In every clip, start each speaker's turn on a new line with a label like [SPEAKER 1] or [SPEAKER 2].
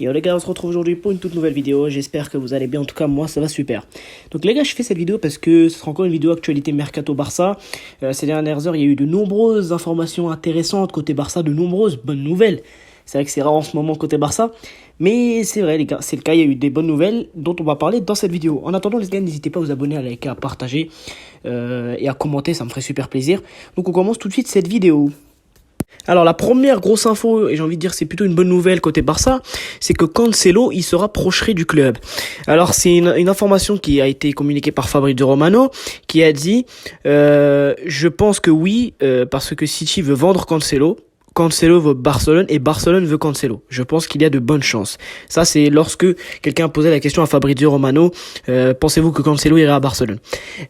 [SPEAKER 1] Yo les gars, on se retrouve aujourd'hui pour une toute nouvelle vidéo. J'espère que vous allez bien. En tout cas, moi, ça va super. Donc les gars, je fais cette vidéo parce que ce sera encore une vidéo actualité Mercato Barça. Ces dernières heures, il y a eu de nombreuses informations intéressantes côté Barça, de nombreuses bonnes nouvelles. C'est vrai que c'est rare en ce moment côté Barça. Mais c'est vrai les gars, c'est le cas. Il y a eu des bonnes nouvelles dont on va parler dans cette vidéo. En attendant les gars, n'hésitez pas à vous abonner, à liker, à partager et à commenter. Ça me ferait super plaisir. Donc on commence tout de suite cette vidéo. Alors la première grosse info, et j'ai envie de dire c'est plutôt une bonne nouvelle côté Barça, c'est que Cancelo il se rapprocherait du club. Alors c'est une information qui a été communiquée par Fabrizio Romano, qui a dit je pense que oui, parce que City veut vendre Cancelo veut Barcelone et Barcelone veut Cancelo. Je pense qu'il y a de bonnes chances. Ça, c'est lorsque quelqu'un posait la question à Fabrizio Romano, pensez-vous que Cancelo irait à Barcelone?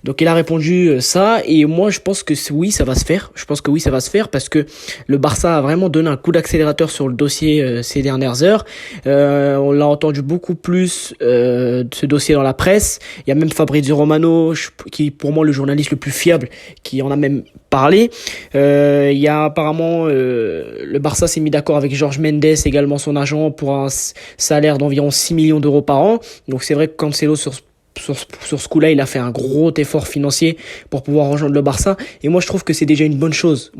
[SPEAKER 1] Donc, il a répondu ça et moi, je pense que oui, ça va se faire. Je pense que oui, ça va se faire parce que le Barça a vraiment donné un coup d'accélérateur sur le dossier ces dernières heures. On l'a entendu beaucoup plus de ce dossier dans la presse. Il y a même Fabrizio Romano, qui est pour moi le journaliste le plus fiable, qui en a même parlé. Il y a apparemment le Barça s'est mis d'accord avec Jorge Mendes, également son agent, pour un salaire d'environ 6 millions d'euros par an. Donc c'est vrai que Cancelo sur ce coup-là, il a fait un gros effort financier pour pouvoir rejoindre le Barça. Et moi, je trouve que c'est déjà une bonne chose.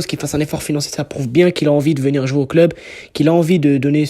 [SPEAKER 1] Qu'il fasse un effort financier. Ça prouve bien qu'il a envie de venir jouer au club, qu'il a envie de donner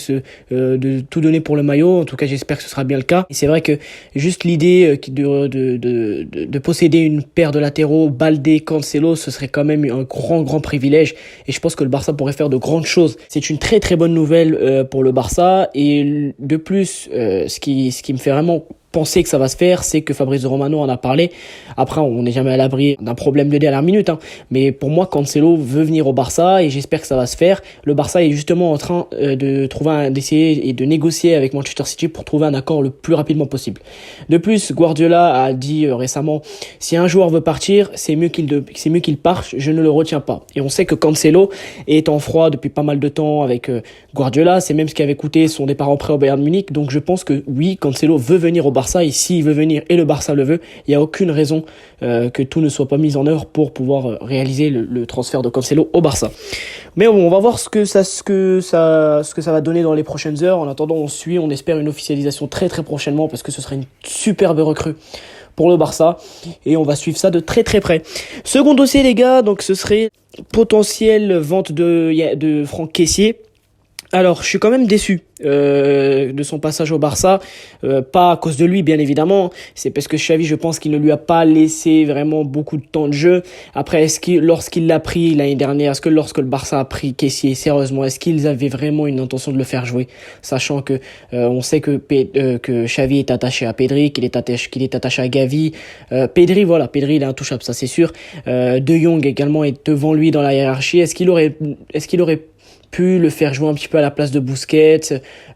[SPEAKER 1] de tout donner pour le maillot. En tout cas, j'espère que ce sera bien le cas. Et c'est vrai que juste l'idée de posséder une paire de latéraux, Baldé, Cancelo, ce serait quand même un grand privilège. Et je pense que le Barça pourrait faire de grandes choses. C'est une très bonne nouvelle pour le Barça. Et de plus, ce qui me fait vraiment penser que ça va se faire, c'est que Fabrizio Romano en a parlé. Après, on n'est jamais à l'abri d'un problème de dernière minute, hein. Mais pour moi, Cancelo veut venir au Barça et j'espère que ça va se faire. Le Barça est justement en train d'essayer et de négocier avec Manchester City pour trouver un accord le plus rapidement possible. De plus, Guardiola a dit récemment, si un joueur veut partir, c'est mieux qu'il parte, je ne le retiens pas. Et on sait que Cancelo est en froid depuis pas mal de temps avec Guardiola. C'est même ce qui avait coûté son départ en prêt au Bayern Munich. Donc je pense que oui, Cancelo veut venir au Barça et s'il veut venir et le Barça le veut, il n'y a aucune raison que tout ne soit pas mis en œuvre pour pouvoir réaliser le transfert de Cancelo au Barça. Mais bon, on va voir ce que ça va donner dans les prochaines heures. En attendant, on espère une officialisation très prochainement parce que ce serait une superbe recrue pour le Barça et on va suivre ça de très près. Second dossier les gars, donc ce serait potentielle vente de Franck Kessié. Alors, je suis quand même déçu de son passage au Barça, pas à cause de lui bien évidemment, c'est parce que Xavi, je pense qu'il ne lui a pas laissé vraiment beaucoup de temps de jeu. Après, lorsqu'il l'a pris l'année dernière, lorsque le Barça a pris Kessié sérieusement, est-ce qu'ils avaient vraiment une intention de le faire jouer, sachant que on sait que Xavi est attaché à Pedri, qu'il est attaché à Gavi, Pedri il est intouchable, ça c'est sûr. De Jong également est devant lui dans la hiérarchie. Est-ce qu'il aurait pu le faire jouer un petit peu à la place de Busquets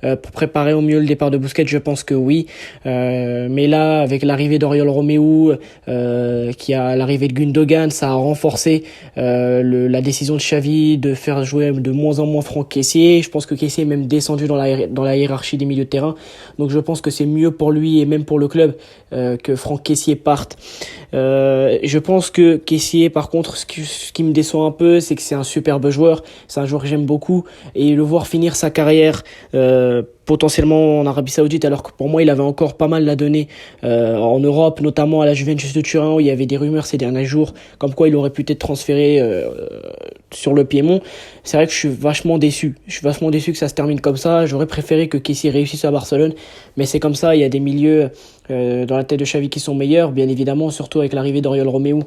[SPEAKER 1] pour préparer au mieux le départ de Busquets? Je pense que oui, mais là avec l'arrivée d'Oriol Romeu qui a l'arrivée de Gundogan, ça a renforcé la décision de Xavi de faire jouer de moins en moins Franck Kessié. Je pense que Kessié est même descendu dans la hiérarchie des milieux de terrain, donc je pense que c'est mieux pour lui et même pour le club que Franck Kessié parte. Je pense que Kessié, par contre, ce qui me déçoit un peu, c'est que c'est un superbe joueur, c'est un joueur que j'aime beaucoup, et le voir finir sa carrière potentiellement en Arabie Saoudite, alors que pour moi il avait encore pas mal à donner en Europe, notamment à la Juventus de Turin, où il y avait des rumeurs ces derniers jours comme quoi il aurait pu être transféré sur le Piémont. C'est vrai que je suis vachement déçu que ça se termine comme ça. J'aurais préféré que Kessié réussisse à Barcelone, mais c'est comme ça, il y a des milieux dans la tête de Xavi qui sont meilleurs, bien évidemment, surtout avec l'arrivée d'Oriol Romeu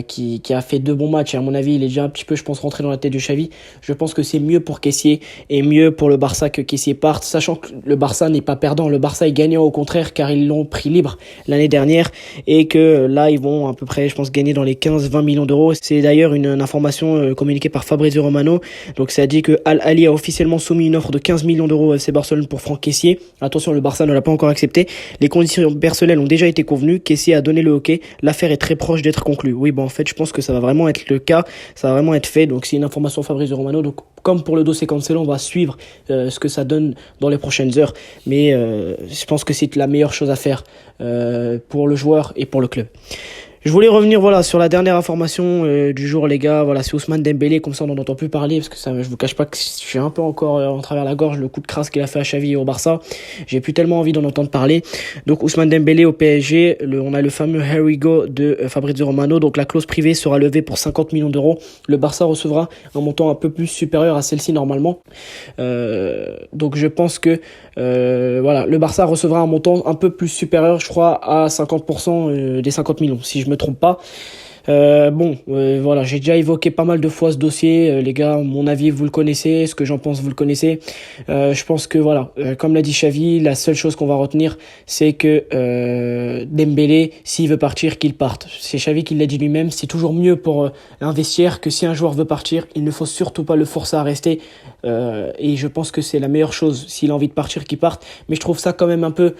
[SPEAKER 1] qui a fait 2 bons matchs, et à mon avis il est déjà un petit peu, je pense, rentré dans la tête de Xavi. Je pense que c'est mieux pour Kessié et mieux pour le Barça que Kessié parte, sachant que le Barça n'est pas perdant, le Barça est gagnant au contraire, car ils l'ont pris libre l'année dernière et que là ils vont à peu près, je pense, gagner dans les 15-20 millions d'euros. C'est d'ailleurs une information communiquée par Fabrizio Romano. Donc ça dit que Al Ahly a officiellement soumis une offre de 15 millions d'euros au FC Barcelone pour Franck Kessié. Attention, le Barça ne l'a pas encore accepté. Les conditions personnelles ont déjà été convenues. Kessié a donné le OK. L'affaire est très proche d'être conclue. Oui, en fait, je pense que ça va vraiment être le cas. Ça va vraiment être fait. Donc c'est une information Fabrizio Romano. Donc comme pour le dossier Cancelo, on va suivre ce que ça donne dans les prochaines heures. Mais je pense que c'est la meilleure chose à faire pour le joueur et pour le club. Je voulais revenir voilà sur la dernière information du jour les gars, voilà c'est Ousmane Dembélé, comme ça on n'en entend plus parler parce que ça, je vous cache pas que je suis un peu encore en travers la gorge le coup de crasse qu'il a fait à Xavi et au Barça. J'ai plus tellement envie d'en entendre parler. Donc Ousmane Dembélé au PSG, on a le fameux Here we go de Fabrizio Romano, donc la clause privée sera levée pour 50 millions d'euros. Le Barça recevra un montant un peu plus supérieur à celle-ci normalement. Donc je pense que voilà, le Barça recevra un montant un peu plus supérieur, je crois, à 50% des 50 millions, si je me trompe pas. Voilà, j'ai déjà évoqué pas mal de fois ce dossier, les gars, mon avis vous le connaissez, ce que j'en pense vous le connaissez. Je pense que voilà, comme l'a dit Xavi, la seule chose qu'on va retenir, c'est que Dembélé, s'il veut partir, qu'il parte. C'est Xavi qui l'a dit lui-même, c'est toujours mieux pour un vestiaire que si un joueur veut partir, il ne faut surtout pas le forcer à rester. Et je pense que c'est la meilleure chose, s'il a envie de partir, qu'il parte. Mais je trouve ça quand même un peu,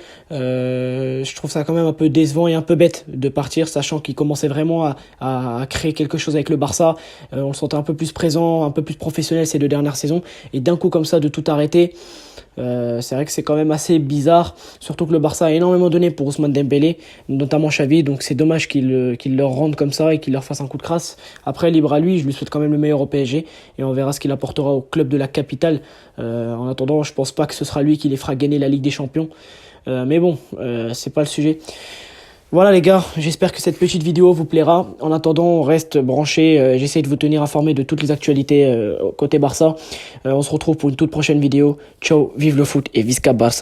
[SPEAKER 1] décevant et un peu bête de partir, sachant qu'il commençait vraiment à créer quelque chose avec le Barça. On le sentait un peu plus présent, un peu plus professionnel ces 2 dernières saisons. Et d'un coup comme ça, de tout arrêter, c'est vrai que c'est quand même assez bizarre. Surtout que le Barça a énormément donné pour Ousmane Dembélé, notamment Xavi. Donc c'est dommage qu'il leur rende comme ça et qu'il leur fasse un coup de crasse. Après, libre à lui, je lui souhaite quand même le meilleur au PSG. Et on verra ce qu'il apportera au club de la capitale. En attendant, je pense pas que ce sera lui qui les fera gagner la Ligue des Champions. Mais bon, c'est pas le sujet. Voilà les gars, j'espère que cette petite vidéo vous plaira. En attendant, on reste branché. J'essaie de vous tenir informé de toutes les actualités côté Barça. On se retrouve pour une toute prochaine vidéo. Ciao, vive le foot et Visca Barça.